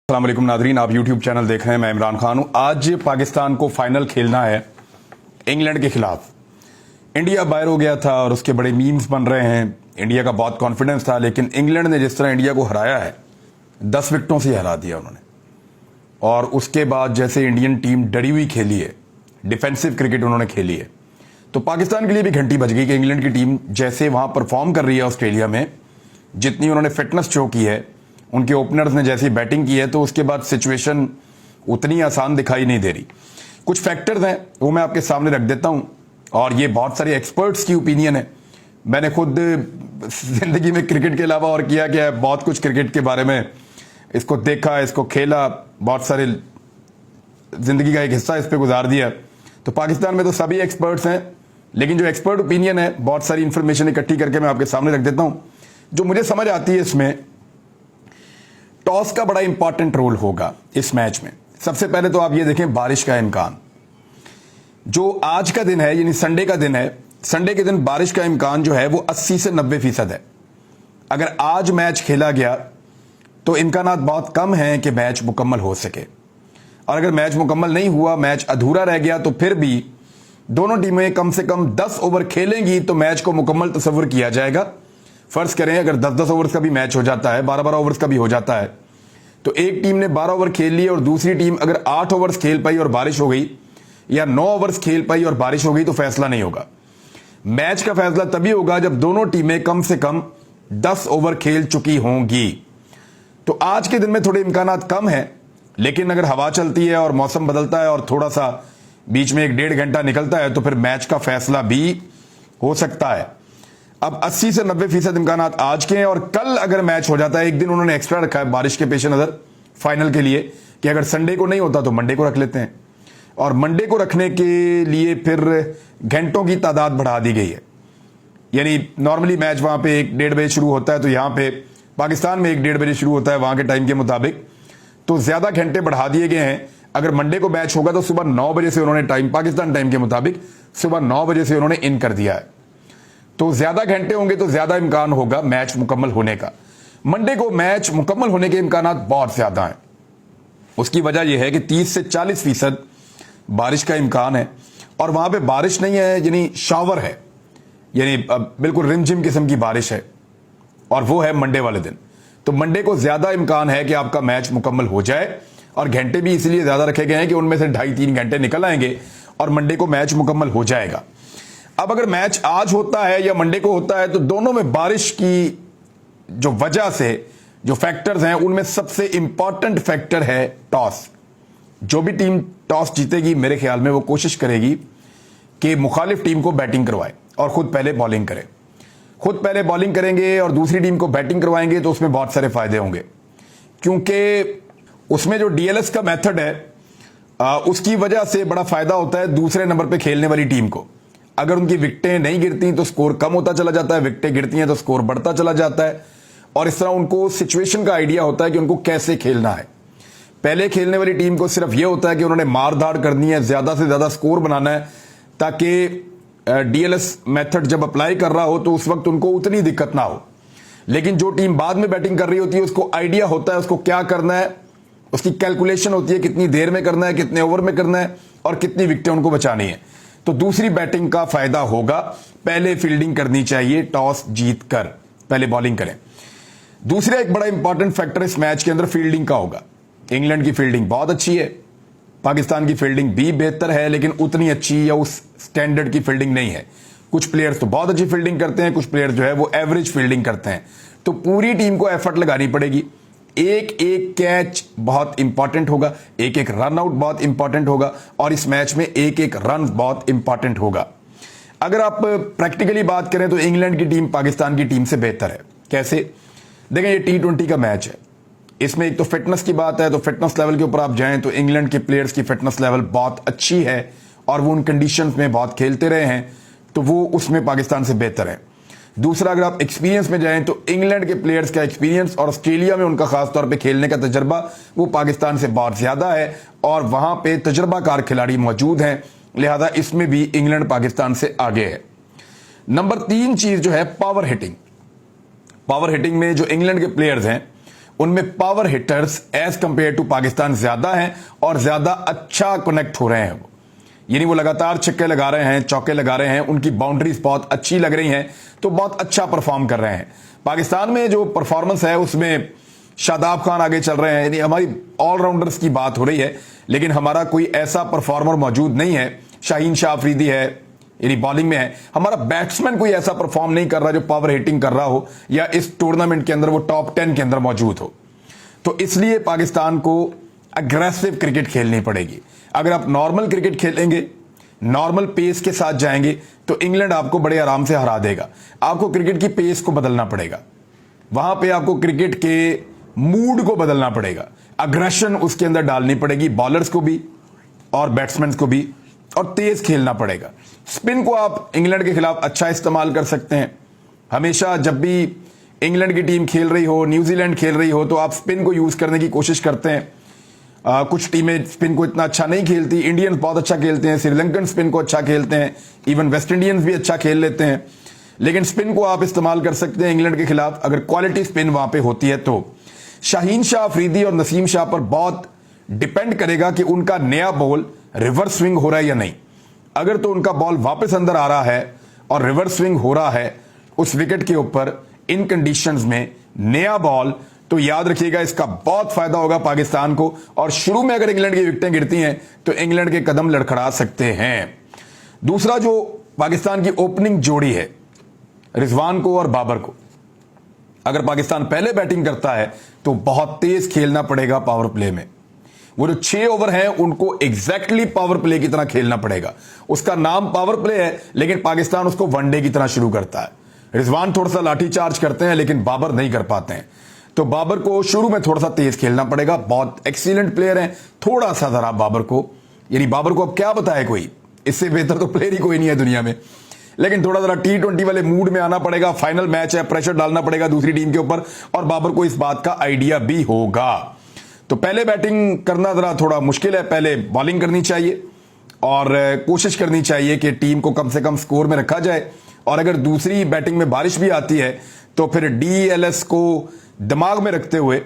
अस्सलाम वालेकुम नादरीन, आप यूट्यूब चैनल देख रहे हैं। मैं इमरान खान हूं। आज पाकिस्तान को फाइनल खेलना है इंग्लैंड के खिलाफ। इंडिया बाहर हो गया था और उसके बड़े मीम्स बन रहे हैं। इंडिया का बहुत कॉन्फिडेंस था, लेकिन इंग्लैंड ने जिस तरह इंडिया को हराया है, 10 विकेटों से हरा दिया उन्होंने। और उसके बाद जैसे इंडियन टीम डरी हुई खेली है, डिफेंसिव क्रिकेट उन्होंने खेली है, तो पाकिस्तान के लिए भी घंटी बज गई कि इंग्लैंड की टीम जैसे वहां परफॉर्म कर रही है ऑस्ट्रेलिया में, जितनी उन्होंने फिटनेस शो की है, उनके ओपनर्स ने जैसी बैटिंग की है, तो उसके बाद सिचुएशन उतनी आसान दिखाई नहीं दे रही। कुछ फैक्टर्स हैं वो मैं आपके सामने रख देता हूं, और ये बहुत सारे एक्सपर्ट्स की ओपिनियन है। मैंने खुद जिंदगी में क्रिकेट के अलावा और किया क्या है, बहुत कुछ क्रिकेट के बारे में इसको देखा, इसको खेला, बहुत सारे जिंदगी का एक हिस्सा इस पर गुजार दिया। तो पाकिस्तान में तो सभी एक्सपर्ट्स हैं, लेकिन जो एक्सपर्ट ओपिनियन है, बहुत सारी इंफॉर्मेशन इकट्ठी करके मैं आपके सामने रख देता हूं। जो मुझे समझ आती है, इसमें टॉस का बड़ा इंपॉर्टेंट रोल होगा इस मैच में। सबसे पहले तो आप ये देखें, बारिश का इम्कान जो आज का दिन है, यानी संडे का दिन है, संडे के दिन बारिश का इम्कान जो है वो 80 से 90% है। अगर आज मैच खेला गया तो इम्कानात बहुत कम हैं कि मैच मुकम्मल हो सके, और अगर मैच मुकम्मल नहीं हुआ, मैच अधूरा रह गया, तो फिर भी दोनों टीमें कम से कम 10 ओवर खेलेंगी तो मैच को मुकम्मल तस्वुर किया जाएगा। फर्ज करें अगर 10-10 ओवर्स का भी मैच हो जाता है, 12-12 ओवर्स का भी हो जाता है, तो एक टीम ने 12 ओवर खेल लिए और दूसरी टीम अगर 8 ओवर्स खेल पाई और बारिश हो गई, या 9 ओवर्स खेल पाई और बारिश हो गई, तो फैसला नहीं होगा। मैच का फैसला तभी होगा जब दोनों टीमें कम से कम 10 ओवर खेल चुकी होंगी। तो आज के दिन में थोड़े इम्कानात कम है, लेकिन अगर हवा चलती है और मौसम बदलता है और थोड़ा सा बीच में 1-1.5 घंटा निकलता है, तो फिर मैच का फैसला भी हो सकता है। अब 80 से 90% इम्कानात आज के हैं, और कल अगर मैच हो जाता है, एक दिन उन्होंने एक्स्ट्रा रखा है बारिश के पेश नजर फाइनल के लिए, कि अगर संडे को नहीं होता तो मंडे को रख लेते हैं, और मंडे को रखने के लिए फिर घंटों की तादाद बढ़ा दी गई है। यानी नॉर्मली मैच वहां पे 1-1.5 बजे शुरू होता है, तो यहां पे पाकिस्तान में 1-1.5 बजे शुरू होता है वहां के टाइम के मुताबिक, तो ज्यादा घंटे बढ़ा दिए गए हैं। अगर मंडे को मैच होगा तो सुबह 9 बजे से उन्होंने टाइम, पाकिस्तान टाइम के मुताबिक सुबह 9 बजे से उन्होंने इन कर दिया है। तो ज्यादा घंटे होंगे तो ज्यादा इम्कान होगा मैच मुकम्मल होने का। मंडे को मैच मुकम्मल होने के इम्कानात बहुत ज्यादा हैं। उसकी वजह यह है कि 30 से 40% बारिश का इम्कान है, और वहां पे बारिश नहीं है, यानी शावर है, यानी बिल्कुल रिमझिम किस्म की बारिश है, और वो है मंडे वाले दिन। तो मंडे को ज्यादा इम्कान है कि आपका मैच मुकम्मल हो जाए, और घंटे भी इसलिए ज्यादा रखे गए हैं कि उनमें से 2.5-3 घंटे निकल आएंगे और मंडे को मैच मुकम्मल हो जाएगा। अब अगर मैच आज होता है या मंडे को होता है, तो दोनों में बारिश की जो वजह से जो फैक्टर्स हैं, उनमें सबसे इंपॉर्टेंट फैक्टर है टॉस। जो भी टीम टॉस जीतेगी, मेरे ख्याल में वो कोशिश करेगी कि मुखालिफ टीम को बैटिंग करवाए और खुद पहले बॉलिंग करे। खुद पहले बॉलिंग करेंगे और दूसरी टीम को बैटिंग करवाएंगे, तो उसमें बहुत सारे फायदे होंगे, क्योंकि उसमें जो डीएलएस का मेथड है, उसकी वजह से बड़ा फायदा होता है दूसरे नंबर पर खेलने वाली टीम को। अगर उनकी विकेटें नहीं गिरती तो स्कोर कम होता चला जाता है, विकेटें गिरती हैं तो स्कोर बढ़ता चला जाता है, और इस तरह उनको सिचुएशन का आइडिया होता है कि उनको कैसे खेलना है। पहले खेलने वाली टीम को सिर्फ यह होता है कि उन्होंने मार धाड़ करनी है, ज्यादा से ज्यादा स्कोर बनाना है, ताकि डीएलएस मेथड जब अप्लाई कर रहा हो तो उस वक्त उनको उतनी दिक्कत ना हो। लेकिन जो टीम बाद में बैटिंग कर रही होती है, उसको आइडिया होता है उसको क्या करना है, उसकी कैलकुलेशन होती है कितनी देर में करना है, कितने ओवर में करना है, और कितनी विकेटें उनको बचानी है। तो दूसरी बैटिंग का फायदा होगा, पहले फील्डिंग करनी चाहिए, टॉस जीत कर पहले बॉलिंग करें। दूसरा एक बड़ा इंपॉर्टेंट फैक्टर इस मैच के अंदर फील्डिंग का होगा। इंग्लैंड की फील्डिंग बहुत अच्छी है, पाकिस्तान की फील्डिंग भी बेहतर है, लेकिन उतनी अच्छी या उस स्टैंडर्ड की फील्डिंग नहीं है। कुछ प्लेयर्स तो बहुत अच्छी फील्डिंग करते हैं, कुछ प्लेयर जो है वो एवरेज फील्डिंग करते हैं। तो पूरी टीम को एफर्ट लगानी पड़ेगी। एक एक कैच बहुत इंपॉर्टेंट होगा, एक एक रन आउट बहुत इंपॉर्टेंट होगा, और इस मैच में एक एक रन बहुत इंपॉर्टेंट होगा। अगर आप प्रैक्टिकली बात करें तो इंग्लैंड की टीम पाकिस्तान की टीम से बेहतर है। कैसे? देखें, ये T20 का मैच है, इसमें एक तो फिटनेस की बात है, तो फिटनेस लेवल के ऊपर आप जाएं तो इंग्लैंड के प्लेयर्स की फिटनेस लेवल बहुत अच्छी है, और वो उन कंडीशंस में बहुत खेलते रहे हैं, तो वो उसमें पाकिस्तान से बेहतर है। दूसरा, अगर आप एक्सपीरियंस में जाएं तो इंग्लैंड के प्लेयर्स का एक्सपीरियंस और ऑस्ट्रेलिया में उनका खास तौर पे खेलने का तजर्बा वो पाकिस्तान से बहुत ज्यादा है, और वहां पे तजर्बाकार खिलाड़ी मौजूद हैं, लिहाजा इसमें भी इंग्लैंड पाकिस्तान से आगे है। नंबर 3 चीज जो है पावर हिटिंग। पावर हिटिंग में जो इंग्लैंड के प्लेयर्स हैं उनमें power hitters as compared to Pakistan ज्यादा हैं और ज्यादा अच्छा कनेक्ट हो रहे हैं। वो यानी वो लगातार छक्के लगा रहे हैं, चौके लगा रहे हैं, उनकी बाउंड्रीज बहुत अच्छी लग रही हैं, तो बहुत अच्छा परफॉर्म कर रहे हैं। पाकिस्तान में जो परफॉर्मेंस है उसमें शादाब खान आगे चल रहे हैं, यानी हमारी ऑलराउंडर्स की बात हो रही है, लेकिन हमारा कोई ऐसा परफॉर्मर मौजूद नहीं है। शाहीन शाह अफरीदी है, यानी बॉलिंग में है। हमारा बैट्समैन कोई ऐसा परफॉर्म नहीं कर रहा जो पावर हिटिंग कर रहा हो या इस टूर्नामेंट के अंदर वो टॉप 10 के अंदर मौजूद हो। तो इसलिए पाकिस्तान को अग्रेसिव क्रिकेट खेलनी पड़ेगी। अगर आप नॉर्मल क्रिकेट खेलेंगे, नॉर्मल पेस के साथ जाएंगे, तो इंग्लैंड आपको बड़े आराम से हरा देगा। आपको क्रिकेट की पेस को बदलना पड़ेगा, वहां पे आपको क्रिकेट के मूड को बदलना पड़ेगा, अग्रेशन उसके अंदर डालनी पड़ेगी, बॉलर्स को भी और बैट्समैन को भी, और तेज खेलना पड़ेगा। स्पिन को आप इंग्लैंड के खिलाफ अच्छा इस्तेमाल कर सकते हैं। हमेशा जब भी इंग्लैंड की टीम खेल रही हो, न्यूजीलैंड खेल रही हो, तो आप स्पिन को यूज करने की कोशिश करते हैं। कुछ टीमें स्पिन को इतना अच्छा नहीं खेलती, इंडियंस बहुत अच्छा खेलते हैं, श्रीलंकन स्पिन को अच्छा खेलते हैं, इवन वेस्ट इंडियंस भी अच्छा खेल लेते हैं। लेकिन स्पिन को आप इस्तेमाल कर सकते हैं इंग्लैंड के खिलाफ, अगर क्वालिटी स्पिन वहां पे होती है तो। शाहीन शाह अफरीदी और नसीम शाह पर बहुत डिपेंड करेगा कि उनका नया बॉल रिवर्स स्विंग हो रहा है या नहीं। अगर तो उनका बॉल वापस अंदर आ रहा है और रिवर्स स्विंग हो रहा है उस विकेट के ऊपर इन कंडीशंस में नया बॉल, तो याद रखिएगा इसका बहुत फायदा होगा पाकिस्तान को। और शुरू में अगर इंग्लैंड की विकेटें गिरती हैं तो इंग्लैंड के कदम लड़खड़ा सकते हैं। दूसरा जो पाकिस्तान की ओपनिंग जोड़ी है, रिजवान को और बाबर को, अगर पाकिस्तान पहले बैटिंग करता है तो बहुत तेज खेलना पड़ेगा पावर प्ले में। वो जो 6 ओवर हैं उनको एग्जैक्टली पावर प्ले की तरह खेलना पड़ेगा। उसका नाम पावर प्ले है, लेकिन पाकिस्तान उसको वनडे की तरह शुरू करता है। रिजवान थोड़ा सा लाठी चार्ज करते हैं, लेकिन बाबर नहीं कर पाते हैं। तो बाबर को शुरू में थोड़ा सा तेज खेलना पड़ेगा। बहुत एक्सीलेंट प्लेयर हैं, थोड़ा सा जरा बाबर को, यानी बाबर को अब क्या बताए कोई, इससे बेहतर तो प्लेयर ही कोई नहीं है दुनिया में, लेकिन थोड़ा जरा T20 वाले मूड में आना पड़ेगा। फाइनल मैच है, प्रेशर डालना पड़ेगा दूसरी टीम के ऊपर, और बाबर को इस बात का आइडिया भी होगा। तो पहले बैटिंग करना जरा थोड़ा मुश्किल है, पहले बॉलिंग करनी चाहिए और कोशिश करनी चाहिए कि टीम को कम से कम स्कोर में रखा जाए। और अगर दूसरी बैटिंग में बारिश भी आती है तो फिर DLS को दिमाग में रखते हुए,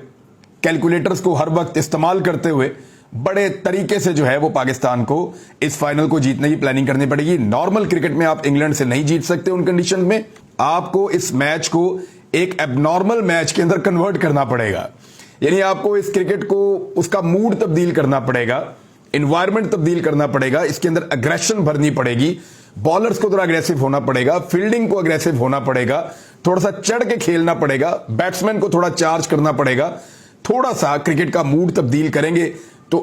कैलकुलेटर्स को हर वक्त इस्तेमाल करते हुए, बड़े तरीके से जो है वो पाकिस्तान को इस फाइनल को जीतने की प्लानिंग करनी पड़ेगी। नॉर्मल क्रिकेट में आप इंग्लैंड से नहीं जीत सकते उन कंडीशन में। आपको इस मैच को एक एबनॉर्मल मैच के अंदर कन्वर्ट करना पड़ेगा, यानी आपको इस क्रिकेट को उसका मूड तब्दील करना पड़ेगा, एनवायरमेंट तब्दील करना पड़ेगा, इसके अंदर अग्रेशन भरनी पड़ेगी, बॉलर्स को थोड़ा अग्रेसिव होना पड़ेगा, फील्डिंग को अग्रेसिव होना पड़ेगा, थोड़ा सा चढ़ के खेलना पड़ेगा, बैट्समैन को थोड़ा चार्ज करना पड़ेगा, थोड़ा सा क्रिकेट का मूड तब्दील करेंगे तो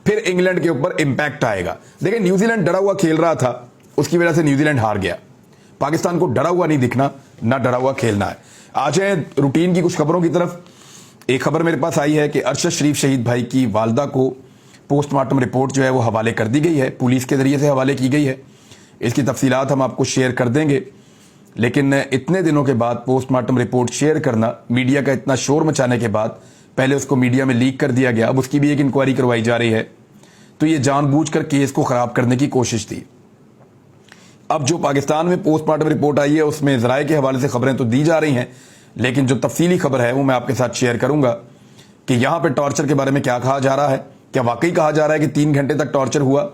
फिर इंग्लैंड के ऊपर इंपैक्ट आएगा। देखिए न्यूजीलैंड डरा हुआ खेल रहा था, उसकी वजह से न्यूजीलैंड हार गया। पाकिस्तान को डरा हुआ नहीं दिखना, ना डरा हुआ खेलना है। आ जाए रूटीन की कुछ खबरों की तरफ। एक खबर मेरे पास आई है कि अरशद शरीफ शहीद भाई की वालदा को पोस्टमार्टम रिपोर्ट जो है वो हवाले कर दी गई है, पुलिस के जरिए से हवाले की गई है। इसकी तफसीलात हम आपको शेयर कर देंगे, लेकिन इतने दिनों के बाद पोस्टमार्टम रिपोर्ट शेयर करना, मीडिया का इतना शोर मचाने के बाद पहले उसको मीडिया में लीक कर दिया गया, अब उसकी भी एक इंक्वायरी करवाई जा रही है, तो ये जानबूझकर केस को खराब करने की कोशिश थी। अब जो पाकिस्तान में पोस्टमार्टम रिपोर्ट आई है उसमें जराए के हवाले से खबरें तो दी जा रही हैं, लेकिन जो तफसीली खबर है वो मैं आपके साथ शेयर करूंगा कि यहां पे टॉर्चर के बारे में क्या कहा जा रहा है, क्या वाकई कहा जा रहा है कि 3 घंटे तक टॉर्चर हुआ,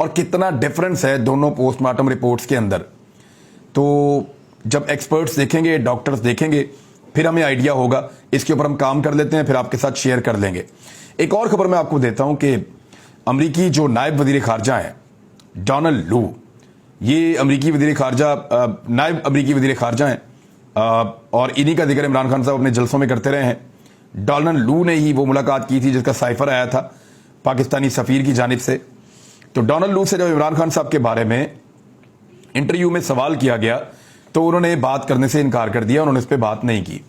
और कितना डिफरेंस है दोनों पोस्टमार्टम रिपोर्ट्स के अंदर। तो जब एक्सपर्ट्स देखेंगे, डॉक्टर्स देखेंगे, फिर हमें आइडिया होगा। इसके ऊपर हम काम कर लेते हैं, फिर आपके साथ शेयर कर लेंगे। एक और खबर मैं आपको देता हूं कि अमरीकी जो नायब वजीर खारजा हैं डोनाल्ड लू, ये अमरीकी वजीर खारजा, नायब अमरीकी वजीर खारजा हैं, और इन्हीं का जिक्र इमरान खान साहब अपने जलसों में करते रहे हैं। डोनाल्ड लू ने ही वो मुलाकात की थी जिसका साइफर आया था पाकिस्तानी सफीर की जानिब से। तो डोनाल्ड लू से जब इमरान खान साहब के बारे में इंटरव्यू में सवाल किया गया तो उन्होंने बात करने से इनकार कर दिया, उन्होंने इस पर बात नहीं की।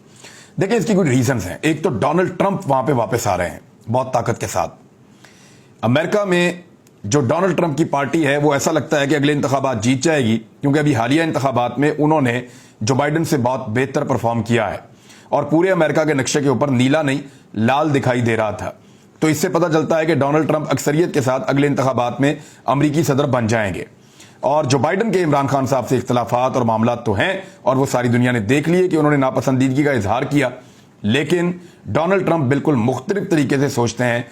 देखिए इसकी कुछ रीजंस हैं। एक तो डोनाल्ड ट्रंप वहां पे वापस आ रहे हैं बहुत ताकत के साथ। अमेरिका में जो डोनाल्ड ट्रंप की पार्टी है वो ऐसा लगता है कि अगले इंतखाबात जीत जाएगी, क्योंकि अभी हालिया इंतखाबात में उन्होंने जो बाइडन से बहुत बेहतर परफॉर्म किया है और पूरे अमेरिका के नक्शे के ऊपर नीला नहीं लाल दिखाई दे रहा था। तो इससे पता चलता है कि डोनाल्ड ट्रंप अक्सरियत के साथ अगले इंतखाबात में अमरीकी सदर बन जाएंगे। और जो बाइडन के इमरान खान साहब से इख्तलाफात और मामला तो हैं, और वो सारी दुनिया ने देख लिए कि उन्होंने नापसंदीदगी का इजहार किया, लेकिन डोनाल्ड ट्रंप बिल्कुल मुख्तलिफ तरीके से सोचते हैं।